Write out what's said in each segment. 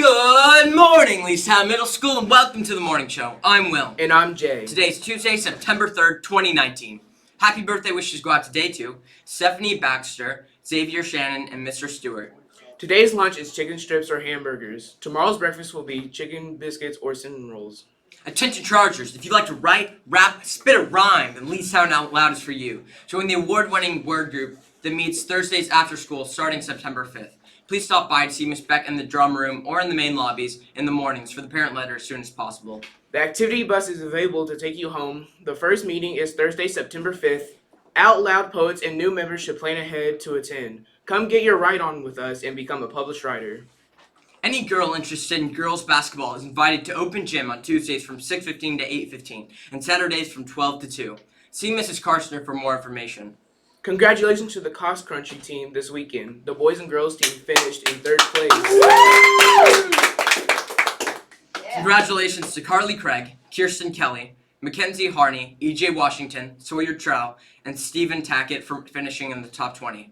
Good morning, Leestown Middle School, and welcome to the morning show. I'm Will. And I'm Jay. Today's Tuesday, September 3rd, 2019. Happy birthday wishes go out today to Stephanie Baxter, Xavier Shannon, and Mr. Stewart. Today's lunch is chicken strips or hamburgers. Tomorrow's breakfast will be chicken biscuits or cinnamon rolls. Attention Chargers, if you'd like to write, rap, spit a rhyme, then Leestown Out Loud is for you. Join the award-winning word group that meets Thursdays after school starting September 5th. Please stop by to see Miss Beck in the drum room or in the main lobbies in the mornings for the parent letter as soon as possible. The activity bus is available to take you home. The first meeting is Thursday, September 5th. Out Loud poets and new members should plan ahead to attend. Come get your write on with us and become a published writer. Any girl interested in girls basketball is invited to open gym on Tuesdays from 6:15 to 8:15 and Saturdays from 12 to 2. See Mrs. Carstner for more information. Congratulations to the Cost Crunchy team this weekend. The boys and girls team finished in 3rd place. Congratulations to Carly Craig, Kirsten Kelly, Mackenzie Harney, EJ Washington, Sawyer Trow, and Stephen Tackett for finishing in the top 20.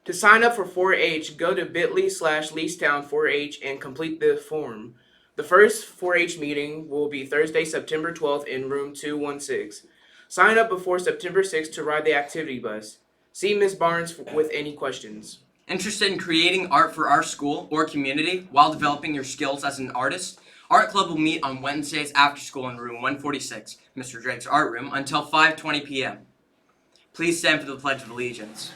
To sign up for 4-H, go to bit.ly/Leestown4H and complete the form. The first 4-H meeting will be Thursday, September 12th in room 216. Sign up before September 6th to ride the activity bus. See Ms. Barnes with any questions. Interested in creating art for our school or community while developing your skills as an artist? Art Club will meet on Wednesdays after school in room 146, Mr. Drake's art room, until 5:20 p.m. Please stand for the Pledge of Allegiance.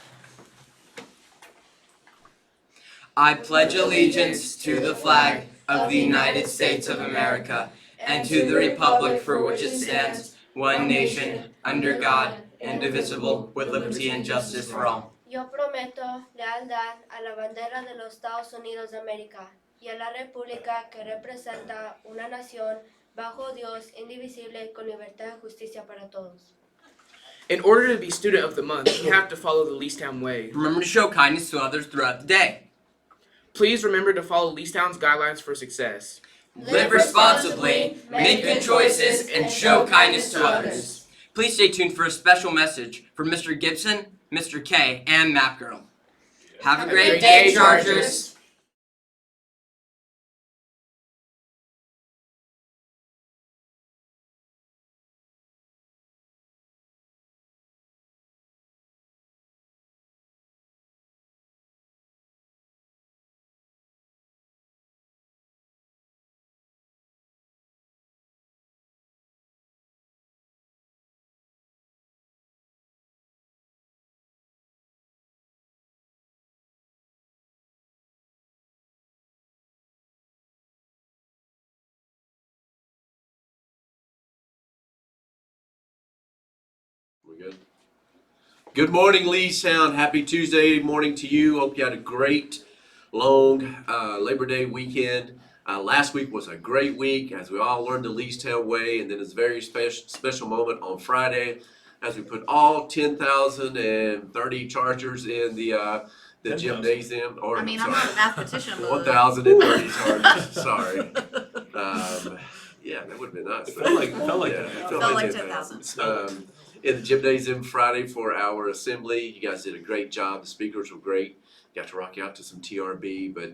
I pledge allegiance to the flag of the United States of America and to the republic for which it stands, one nation, under God, indivisible, with liberty and justice for all. Yo prometo lealtad a la bandera de los Estados Unidos de América y a la república que representa una nación bajo Dios indivisible con libertad y justicia para todos. In order to be Student of the Month, you have to follow the Leestown way. Remember to show kindness to others throughout the day. Please remember to follow Leestown's guidelines for success. Live responsibly, make good choices, and show kindness to others. Please stay tuned for a special message from Mr. Gibson, Mr. K, and Map Girl. Have a great day, Chargers! We're good. Good morning, Leestown. Happy Tuesday morning to you. Hope you had a great, long Labor Day weekend. Last week was a great week as we all learned the Leestown way, and then it's a very special moment on Friday as we put all 10,030 Chargers in the gymnasium. Or, I'm not a mathematician. 1,030 Chargers. Sorry. Yeah, that would have been nice. It felt like Yeah, that. it Felt like 10,000. In the gymnasium Friday for our assembly. You guys did a great job. The speakers were great. Got to rock out to some TRB, but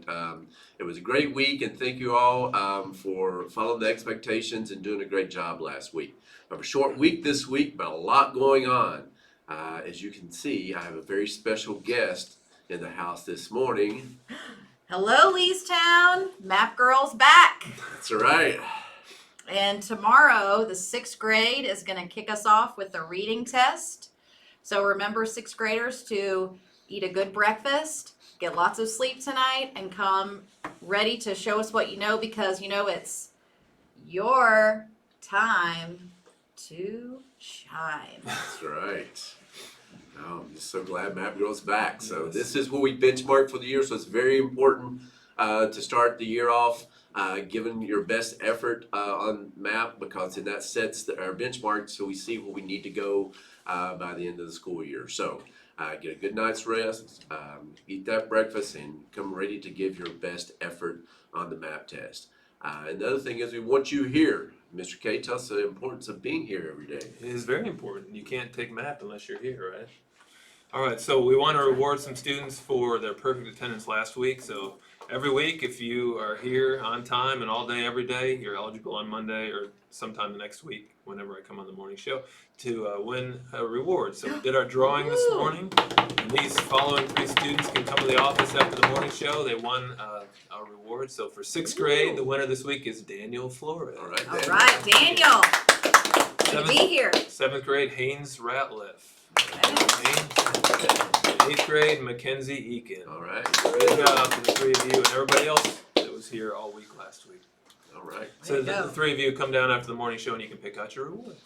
it was a great week, and thank you all for following the expectations and doing a great job last week. We have a short week this week, but a lot going on. As you can see, I have a very special guest in the house this morning. Hello, Leestown. Map Girl's back. That's right. And tomorrow, the 6th grade is going to kick us off with the reading test. So remember, 6th graders, to eat a good breakfast, get lots of sleep tonight, and come ready to show us what you know, because it's your time to shine. That's right. Oh, I'm just so glad Map Girl's back. So this is what we benchmark for the year. So it's very important to start the year off giving your best effort on MAP, because then that sets our benchmark so we see where we need to go by the end of the school year. So get a good night's rest, eat that breakfast, and come ready to give your best effort on the MAP test. And the other thing is we want you here. Mr. K, tell us the importance of being here every day. It is very important. You can't take MAP unless you're here, right? All right, so we want to reward some students for their perfect attendance last week. So every week, if you are here on time and all day, every day, you're eligible on Monday or sometime the next week, whenever I come on the morning show, to win a reward. So we did our drawing this morning, and these following 3 students can come to the office after the morning show. They won a reward. So for 6th grade, the winner this week is Daniel Flores. All right, All right, Daniel. Good to be here. 7th grade, Haynes Ratliff. Okay. 8th grade, Mackenzie Eakin. All right. Good job to the 3 of you and everybody else that was here all week last week. All right. So There you the go. 3 of you come down after the morning show and you can pick out your reward.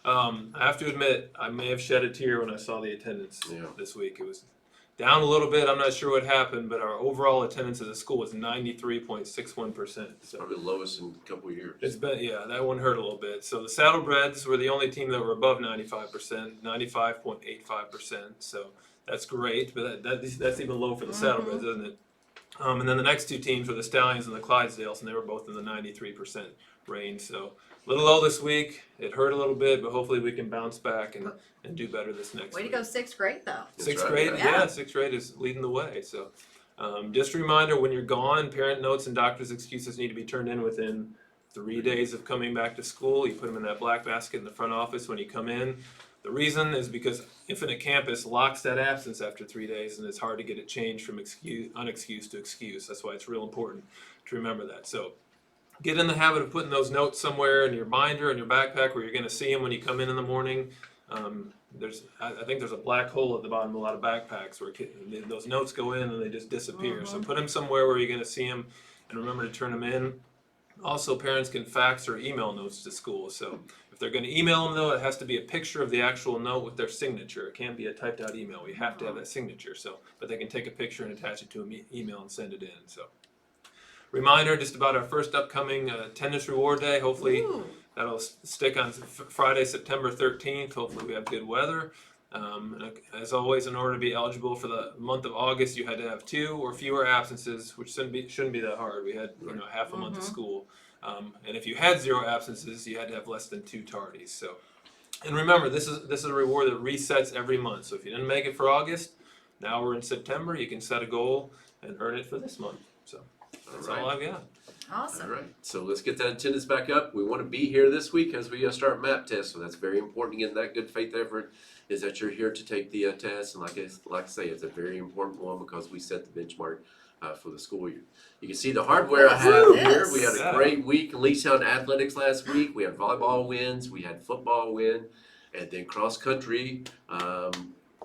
I have to admit, I may have shed a tear when I saw the attendance this week. It was down a little bit. I'm not sure what happened, but our overall attendance as a school was 93.61%. It's probably the lowest in a couple of years. It's been, yeah, that one hurt a little bit. So the Saddlebreds were the only team that were above 95%, 95.85%. So that's great, but that's even low for the Saddlebreds, isn't it? And then the next 2 teams were the Stallions and the Clydesdales, and they were both in the 93% range. So a little low this week. It hurt a little bit, but hopefully we can bounce back and do better this next Way to week. go, 6th grade though. That's 6th right, grade, yeah. yeah, 6th grade is leading the way. So just a reminder, when you're gone, parent notes and doctor's excuses need to be turned in within 3 days of coming back to school. You put them in that black basket in the front office when you come in. The reason is because Infinite Campus locks that absence after 3 days, and it's hard to get it changed from unexcused to excuse. That's why it's real important to remember that. So get in the habit of putting those notes somewhere in your binder, in your backpack, where you're going to see them when you come in the morning. I think there's a black hole at the bottom of a lot of backpacks where those notes go in and they just disappear. So put them somewhere where you're going to see them, and remember to turn them in. Also, parents can fax or email notes to school. So if they're going to email them, though, it has to be a picture of the actual note with their signature. It can't be a typed out email. We have to have that signature. But they can take a picture and attach it to an email and send it in. So reminder just about our first upcoming attendance reward day. Hopefully that'll stick on Friday, September 13th. Hopefully we have good weather. And as always, in order to be eligible for the month of August, you had to have 2 or fewer absences, which shouldn't be that hard. We had half a month of school, and if you had 0 absences, you had to have less than 2 tardies. So, and remember, this is a reward that resets every month. So if you didn't make it for August, now we're in September. You can set a goal and earn it for this month. So that's all I've got. Awesome. All right, so let's get that attendance back up. We want to be here this week as we start MAP tests, so that's very important. Again, that good faith effort is that you're here to take the test, and like I say, it's a very important one because we set the benchmark for the school year. You can see the hardware I have here. We had a great week in Leestown athletics last week. We had volleyball wins, we had football win, and then cross country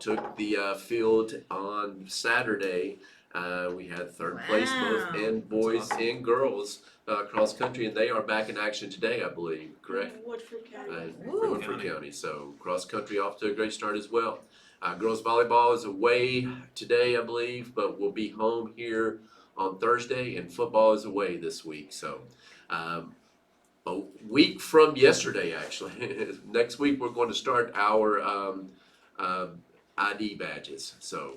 took the field on Saturday. We had 3rd place both in boys and girls cross country, and they are back in action today, I believe, correct? Woodford County. Woodford County. So cross country off to a great start as well. Girls volleyball is away today, I believe, but we'll be home here on Thursday, and football is away this week. So a week from yesterday, actually, next week we're going to start our ID badges. So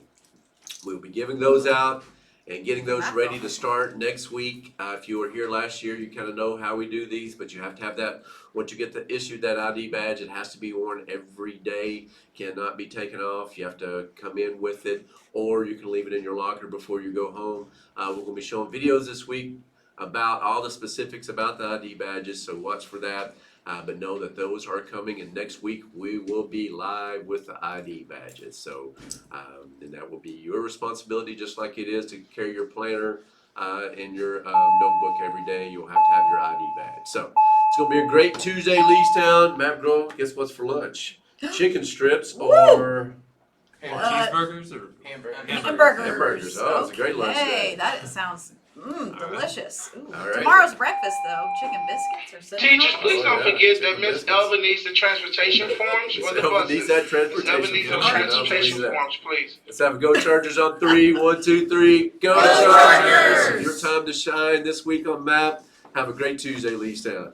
we'll be giving those out and getting those ready to start next week. If you were here last year, you kind of know how we do these, but you have to have that. Once you get issued that ID badge, it has to be worn every day, cannot be taken off. You have to come in with it, or you can leave it in your locker before you go home. We're going to be showing videos this week about all the specifics about the ID badges, so watch for that. But know that those are coming, and next week we will be live with the ID badges. So, and that will be your responsibility, just like it is to carry your planner in your notebook every day. You'll have to have your ID badge. So, it's going to be a great Tuesday, Leestown. Matt Girl, guess what's for lunch? Chicken strips or Cheeseburgers or Hamburgers. Oh, it's a great lunch Hey, today. that sounds delicious. Ooh. All right. Tomorrow's breakfast, though, chicken biscuits or cinnamon Teachers, rolls. please don't yeah. forget Chicken that Miss biscuits. Elva needs the transportation forms for the Elva needs that buses. Miss Elva transportation needs the form. transportation I'll forms, please. Let's have a Go Chargers on 3. 1, 2, 3. Go Chargers! Chargers! Your time to shine this week on MAP. Have a great Tuesday, Leestown.